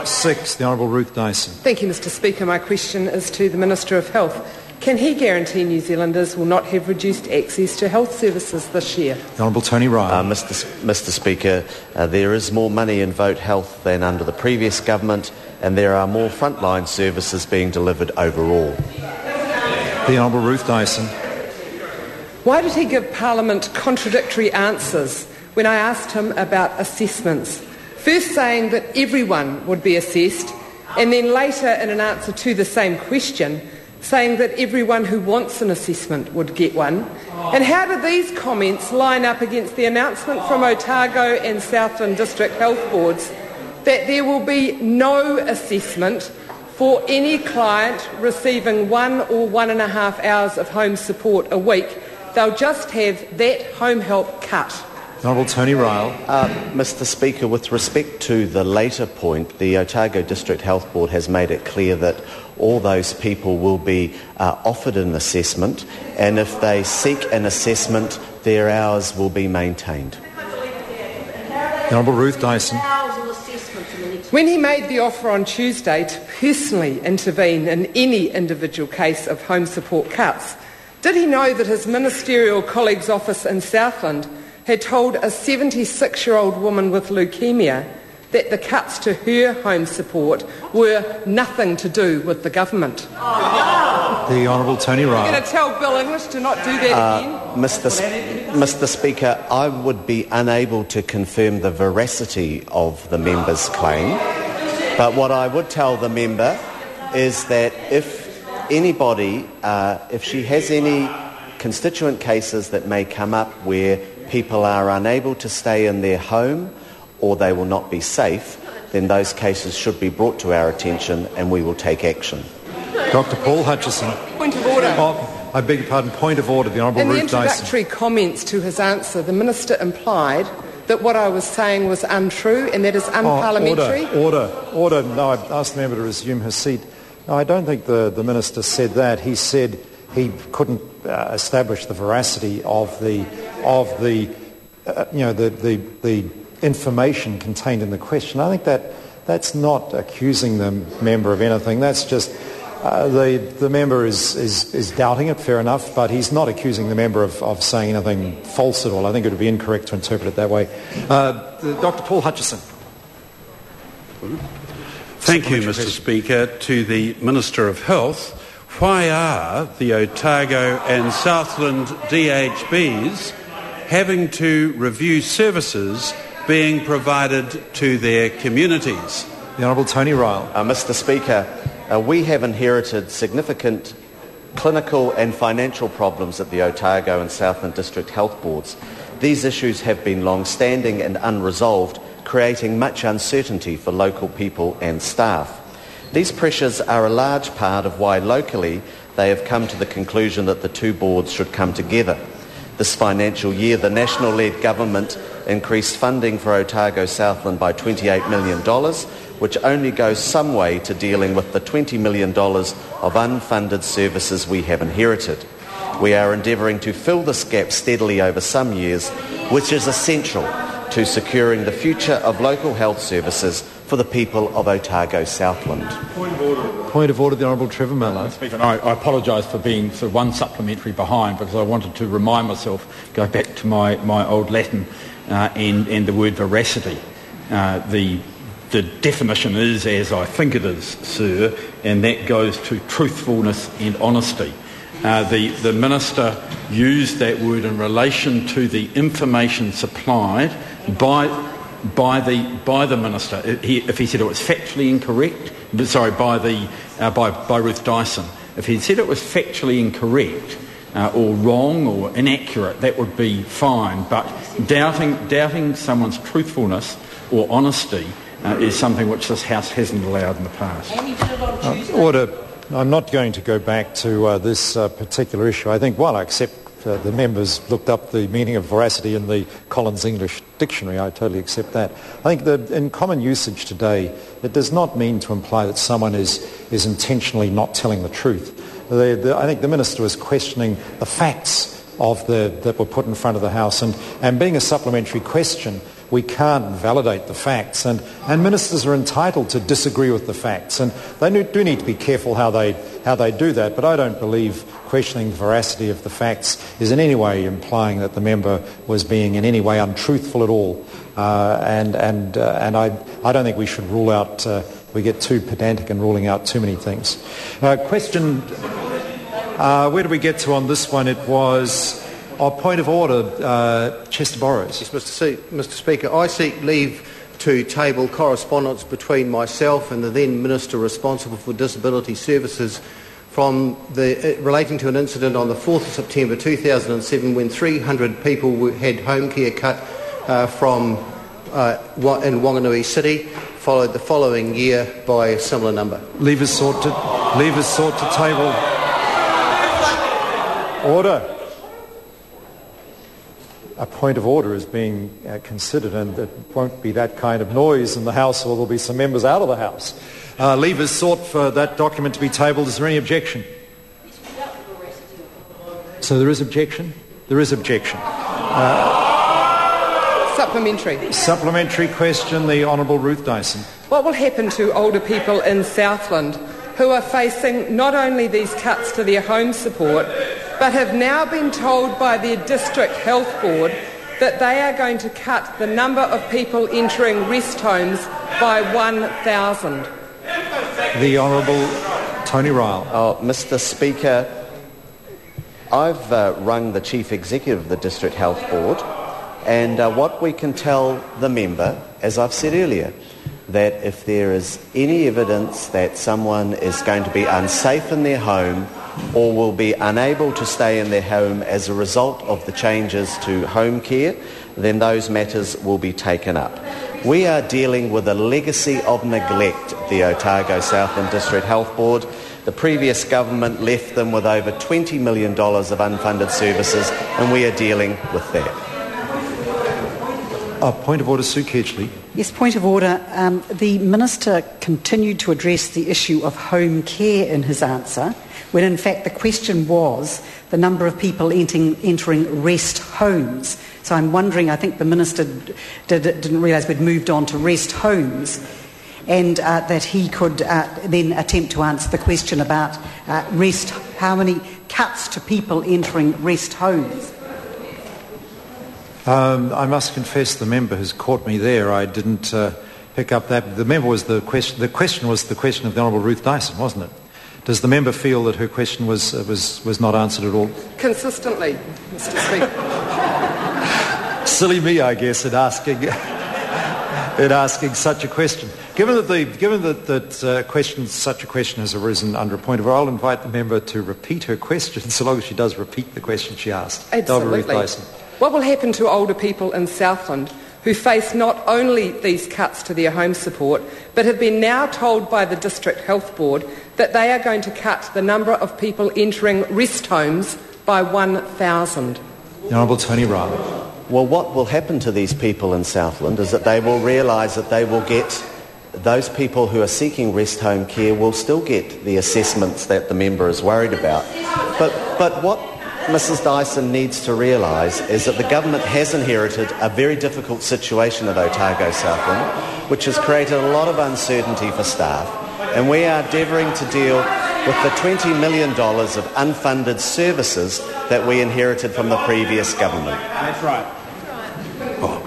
6, the Honourable Ruth Dyson. Thank you, Mr Speaker. My question is to the Minister of Health. Can he guarantee New Zealanders will not have reduced access to health services this year? The Honourable Tony Ryle. Mr Speaker, there is more money in Vote Health than under the previous government, and there are more frontline services being delivered overall. The Honourable Ruth Dyson. Why did he give Parliament contradictory answers when I asked him about assessments? First saying that everyone would be assessed, and then later in an answer to the same question saying that everyone who wants an assessment would get one. And how do these comments line up against the announcement from Otago and Southland District Health Boards that there will be no assessment for any client receiving 1 or 1.5 hours of home support a week? They'll just have that home help cut. Honourable Tony Ryle. Mr Speaker, with respect to the later point, the Otago District Health Board has made it clear that all those people will be offered an assessment, and if they seek an assessment, their hours will be maintained. Honourable Ruth Dyson. When he made the offer on Tuesday to personally intervene in any individual case of home support cuts, did he know that his ministerial colleague's office in Southland had told a 76-year-old woman with leukemia that the cuts to her home support were nothing to do with the government? The Honourable Tony Ryle. You're going to tell Bill English to not do that again? Mr Speaker, I would be unable to confirm the veracity of the member's claim, but what I would tell the member is that if anybody, if she has any constituent cases that may come up where people are unable to stay in their home or they will not be safe, then those cases should be brought to our attention and we will take action. Dr Paul Hutchison. Point of order. I beg your pardon, point of order, the Honourable Ruth Dyson. In the introductory comments to his answer, the Minister implied that what I was saying was untrue and that is unparliamentary. Order. No, I've asked the member to resume her seat. No, I don't think the Minister said that. He said he couldn't establish the veracity of the information contained in the question. I think that's not accusing the member of anything. That's just the member is doubting it, fair enough, but he's not accusing the member of saying anything false at all. I think it would be incorrect to interpret it that way. Dr. Paul Hutchison. Thank you, Mr Speaker. To the Minister of Health, why are the Otago and Southland DHBs having to review services being provided to their communities? The Honourable Tony Ryle. Mr Speaker, we have inherited significant clinical and financial problems at the Otago and Southland District Health Boards. These issues have been long-standing and unresolved, creating much uncertainty for local people and staff. These pressures are a large part of why locally they have come to the conclusion that the two boards should come together. This financial year, the National-led government increased funding for Otago Southland by $28 million, which only goes some way to dealing with the $20 million of unfunded services we have inherited. We are endeavouring to fill this gap steadily over some years, which is essential to securing the future of local health services for the people of Otago Southland. Point of order, the Honourable Trevor Mallard. I apologise for being sort of one supplementary behind because I wanted to remind myself, go back to my old Latin and the word veracity. The definition is, as I think it is, sir, and that goes to truthfulness and honesty. The Minister used that word in relation to the information supplied by the Minister. If he said it was factually incorrect, by Ruth Dyson. If he said it was factually incorrect or wrong or inaccurate, that would be fine. But doubting someone's truthfulness or honesty is something which this House hasn't allowed in the past. Order. I'm not going to go back to this particular issue. I think, while I accept the members looked up the meaning of veracity in the Collins English Dictionary, I totally accept that. I think that in common usage today, it does not mean to imply that someone is intentionally not telling the truth. I think the Minister was questioning the facts that were put in front of the House, and being a supplementary question, we can't validate the facts, and ministers are entitled to disagree with the facts, and they do need to be careful how they do that. But I don't believe questioning the veracity of the facts is in any way implying that the member was being in any way untruthful at all. And I don't think we should rule out. We get too pedantic in ruling out too many things. Question. Where did we get to on this one? It was point of order, Chester Borrows. Yes, Mr. Speaker, I seek leave to table correspondence between myself and the then Minister responsible for Disability Services relating to an incident on the 4th of September 2007 when 300 people had home care cut in Wanganui City, followed the following year by a similar number. Leave is sought to table. Order. A point of order is being considered, and it won't be that kind of noise in the House, or there'll be some members out of the House. Leave is sought for that document to be tabled. Is there any objection? So there is objection? There is objection. Supplementary question, the Honourable Ruth Dyson. What will happen to older people in Southland who are facing not only these cuts to their home support, but have now been told by their district health board that they are going to cut the number of people entering rest homes by 1,000? The Honourable Tony Ryle. Mr. Speaker, I've rung the Chief Executive of the District Health Board, and what we can tell the member, as I've said earlier, that if there is any evidence that someone is going to be unsafe in their home or will be unable to stay in their home as a result of the changes to home care, then those matters will be taken up. We are dealing with a legacy of neglect, the Otago Southland District Health Board. The previous government left them with over $20 million of unfunded services, and we are dealing with that. Point of order, Sue Kedgley. Yes, point of order. The Minister continued to address the issue of home care in his answer, when in fact the question was the number of people entering rest homes. So I'm wondering, I think the Minister didn't realise we'd moved on to rest homes, and that he could then attempt to answer the question about how many cuts to people entering rest homes. I must confess the member has caught me there. I didn't pick up that. The member was the question. The question was the question of the Honourable Ruth Dyson, wasn't it? Does the member feel that her question was not answered at all? Consistently, Mr. Speaker. Silly me, I guess, in asking such a question. Given that such a question has arisen under a point of order, I'll invite the member to repeat her question, so long as she does repeat the question she asked. Absolutely. Ruth Dyson. What will happen to older people in Southland who face not only these cuts to their home support, but have been now told by the District Health Board that they are going to cut the number of people entering rest homes by 1,000? The Honourable Tony Ryle. Well, what will happen to these people in Southland is that they will realise that they will get, those people who are seeking rest home care will still get the assessments that the member is worried about. But what Mrs Dyson needs to realise is that the government has inherited a very difficult situation at Otago Southland, which has created a lot of uncertainty for staff, and we are endeavouring to deal with the $20 million of unfunded services that we inherited from the previous government. That's right.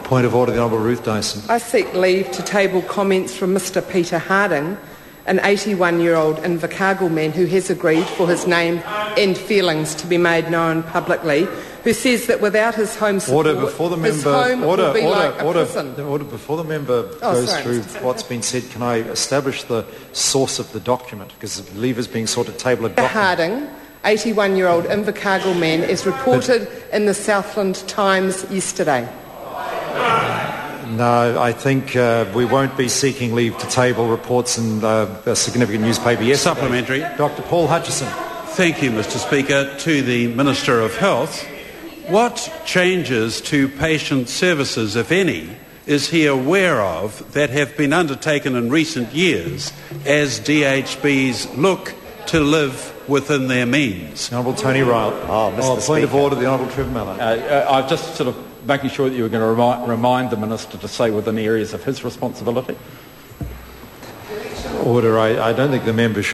Point of order, the Honourable Ruth Dyson. I seek leave to table comments from Mr Peter Harding, an 81-year-old Invercargill man who has agreed for his name and feelings to be made known publicly, who says that without his home support, his home will be like a prison. Before the member goes through what's been said, can I establish the source of the document? Because leave is being sought to table a document. Harding, 81-year-old Invercargill man, is reported in the Southland Times yesterday. No, I think we won't be seeking leave to table reports in a significant newspaper. Yes, supplementary. Dr. Paul Hutchison. Thank you, Mr. Speaker. To the Minister of Health, what changes to patient services, if any, is he aware of that have been undertaken in recent years as DHBs look to live within their means? Honourable Tony Ryle. Mr. Point of order, the Honourable Trevor Mallard. I've just sort of making sure that you were going to remind the Minister to stay within areas of his responsibility. Order. I don't think the member should